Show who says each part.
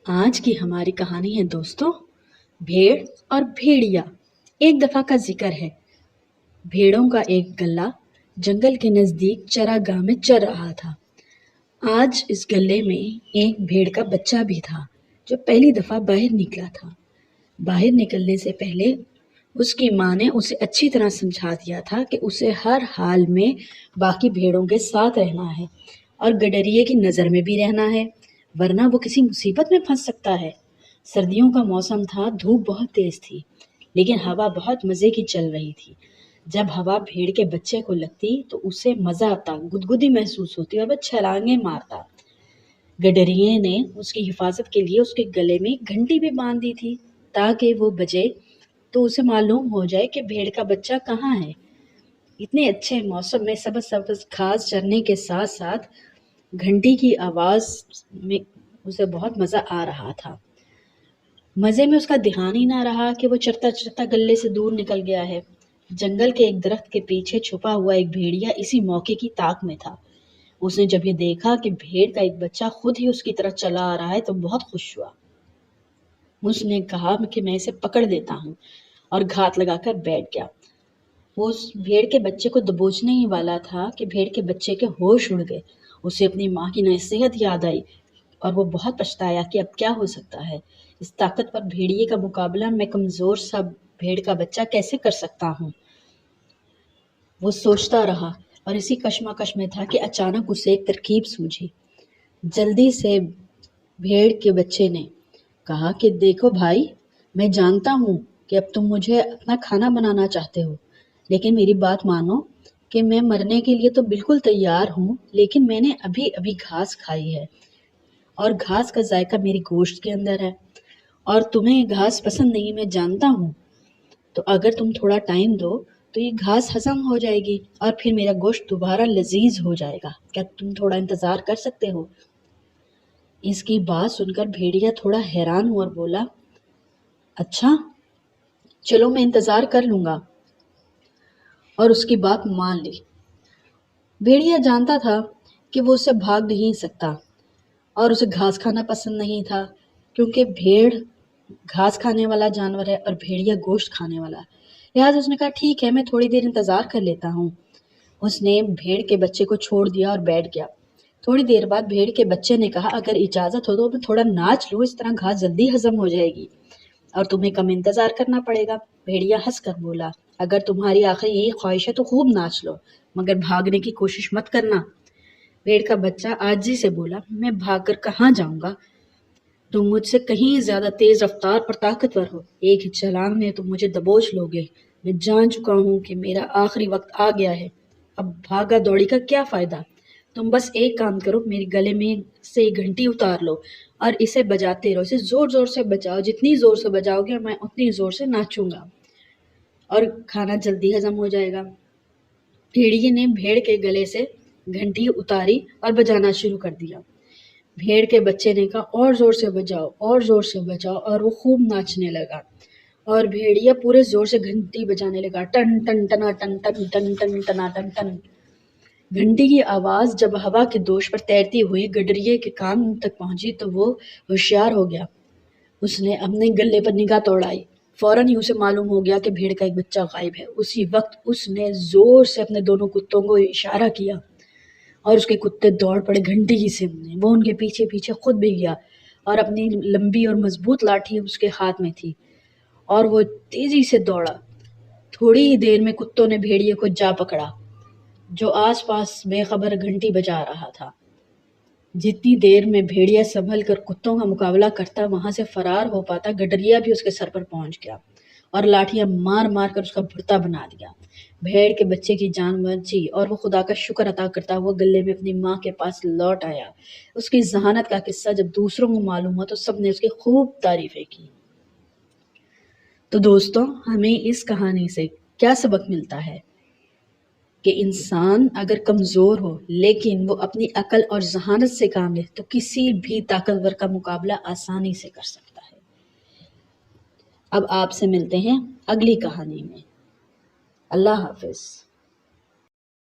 Speaker 1: آج کی ہماری کہانی ہے دوستوں بھیڑ اور بھیڑیا۔ ایک دفعہ کا ذکر ہے، بھیڑوں کا ایک گلہ جنگل کے نزدیک چراگاہ میں چر رہا تھا۔ آج اس گلے میں ایک بھیڑ کا بچہ بھی تھا جو پہلی دفعہ باہر نکلا تھا۔ باہر نکلنے سے پہلے اس کی ماں نے اسے اچھی طرح سمجھا دیا تھا کہ اسے ہر حال میں باقی بھیڑوں کے ساتھ رہنا ہے اور گڈریے کی نظر میں بھی رہنا ہے، ورنہ وہ کسی مصیبت میں پھنس سکتا ہے۔ سردیوں کا موسم تھا، دھوپ بہت تیز تھی لیکن ہوا بہت مزے کی چل رہی تھی۔ جب ہوا بھیڑ کے بچے کو لگتی تو اسے مزہ آتا، گدگدی محسوس ہوتی اور وہ چھلانگیں مارتا۔ گڈریے نے اس کی حفاظت کے لیے اس کے گلے میں گھنٹی بھی باندھ دی تھی تاکہ وہ بجے تو اسے معلوم ہو جائے کہ بھیڑ کا بچہ کہاں ہے۔ اتنے اچھے موسم میں سبز سبز گھاس چرنے کے ساتھ ساتھ گھنٹی کی آواز میں اسے بہت مزہ آ رہا تھا۔ مزے میں اس کا دھیان ہی نہ رہا کہ وہ چرتا چرتا گلے سے دور نکل گیا ہے۔ جنگل کے ایک درخت کے پیچھے چھپا ہوا ایک بھیڑیا اسی موقع کی تاک میں تھا۔ اس نے جب یہ دیکھا کہ بھیڑ کا ایک بچہ خود ہی اس کی طرف چلا آ رہا ہے تو بہت خوش ہوا۔ اس نے کہا کہ میں اسے پکڑ دیتا ہوں اور گھات لگا کر بیٹھ گیا۔ وہ اس بھیڑ کے بچے کو دبوچنے ہی والا تھا کہ بھیڑ کے بچے کے ہوش اڑ گئے۔ اسے اپنی ماں کی نصیحت یاد آئی اور وہ بہت پچھتایا کہ اب کیا ہو سکتا ہے۔ اس طاقتور بھیڑیے کا مقابلہ میں کمزور سا بھیڑ کا بچہ کیسے کر سکتا ہوں؟ وہ سوچتا رہا اور اسی کشمکش میں تھا کہ اچانک اسے ایک ترکیب سوجھی۔ جلدی سے بھیڑ کے بچے نے کہا کہ دیکھو بھائی، میں جانتا ہوں کہ اب تم مجھے اپنا کھانا بنانا چاہتے ہو، لیکن میری بات مانو کہ میں مرنے کے لیے تو بالکل تیار ہوں، لیکن میں نے ابھی ابھی گھاس کھائی ہے اور گھاس کا ذائقہ میری گوشت کے اندر ہے اور تمہیں گھاس پسند نہیں، میں جانتا ہوں۔ تو اگر تم تھوڑا ٹائم دو تو یہ گھاس ہضم ہو جائے گی اور پھر میرا گوشت دوبارہ لذیذ ہو جائے گا۔ کیا تم تھوڑا انتظار کر سکتے ہو؟ اس کی بات سن کر بھیڑیا تھوڑا حیران ہوا اور بولا، اچھا چلو میں انتظار کر لوں گا، اور اس کی بات مان لی۔ بھیڑیا جانتا تھا کہ وہ اسے بھاگ نہیں سکتا اور اسے گھاس کھانا پسند نہیں تھا، کیونکہ بھیڑ گھاس کھانے والا جانور ہے اور بھیڑیا گوشت کھانے والا۔ لہٰذا اس نے کہا ٹھیک ہے، میں تھوڑی دیر انتظار کر لیتا ہوں۔ اس نے بھیڑ کے بچے کو چھوڑ دیا اور بیٹھ گیا۔ تھوڑی دیر بعد بھیڑ کے بچے نے کہا اگر اجازت ہو تو میں تھوڑا ناچ لوں، اس طرح گھاس جلدی ہضم ہو جائے گی اور تمہیں کم انتظار کرنا پڑے گا۔ بھیڑیا ہنس کر بولا، اگر تمہاری آخر یہی خواہش ہے تو خوب ناچ لو، مگر بھاگنے کی کوشش مت کرنا۔ بھیڑ کا بچہ عاجزی سے بولا، میں بھاگ کر کہاں جاؤں گا؟ تم مجھ سے کہیں زیادہ تیز رفتار اور طاقتور ہو، ایک ہی چھلانگ میں تم مجھے دبوچ لو گے۔ میں جان چکا ہوں کہ میرا آخری وقت آ گیا ہے، اب بھاگا دوڑی کا کیا فائدہ؟ تم بس ایک کام کرو، میرے گلے میں سے ایک گھنٹی اتار لو اور اسے بجاتے رہو، اسے زور زور سے بجاؤ، جتنی زور سے بجاؤ گے میں اتنی زور سے ناچوں گا اور کھانا جلدی ہضم ہو جائے گا۔ بھیڑیے نے بھیڑ کے گلے سے گھنٹی اتاری اور بجانا شروع کر دیا۔ بھیڑ کے بچے نے کہا اور زور سے بجاؤ اور زور سے بجاؤ، اور وہ خوب ناچنے لگا اور بھیڑیا پورے زور سے گھنٹی بجانے لگا، ٹن ٹن ٹنا ٹن ٹن ٹن ٹن ٹنا ٹن ٹن۔ گھنٹی کی آواز جب ہوا کے دوش پر تیرتی ہوئی گڈریے کے کان تک پہنچی تو وہ ہوشیار ہو گیا۔ اس نے اپنے گلے پر نگاہ دوڑائی، فوراً ہی اسے معلوم ہو گیا کہ بھیڑ کا ایک بچہ غائب ہے۔ اسی وقت اس نے زور سے اپنے دونوں کتوں کو اشارہ کیا اور اس کے کتے دوڑ پڑے گھنٹی کی سمت میں۔ وہ ان کے پیچھے پیچھے خود بھی گیا اور اپنی لمبی اور مضبوط لاٹھی اس کے ہاتھ میں تھی اور وہ تیزی سے دوڑا۔ تھوڑی ہی دیر میں کتوں نے بھیڑیے کو جا پکڑا جو آس پاس بے خبر گھنٹی بجا رہا تھا۔ جتنی دیر میں بھیڑیا سنبھل کر کتوں کا مقابلہ کرتا وہاں سے فرار ہو پاتا، گڈریا بھی اس کے سر پر پہنچ گیا اور لاٹھیاں مار مار کر اس کا بھرتا بنا دیا۔ بھیڑ کے بچے کی جان بچی اور وہ خدا کا شکر ادا کرتا ہوا گلے میں اپنی ماں کے پاس لوٹ آیا۔ اس کی ذہانت کا قصہ جب دوسروں کو معلوم ہوا تو سب نے اس کی خوب تعریفیں کی۔ تو دوستوں، ہمیں اس کہانی سے کیا سبق ملتا ہے کہ انسان اگر کمزور ہو لیکن وہ اپنی عقل اور ذہانت سے کام لے تو کسی بھی طاقتور کا مقابلہ آسانی سے کر سکتا ہے۔ اب آپ سے ملتے ہیں اگلی کہانی میں۔ اللہ حافظ۔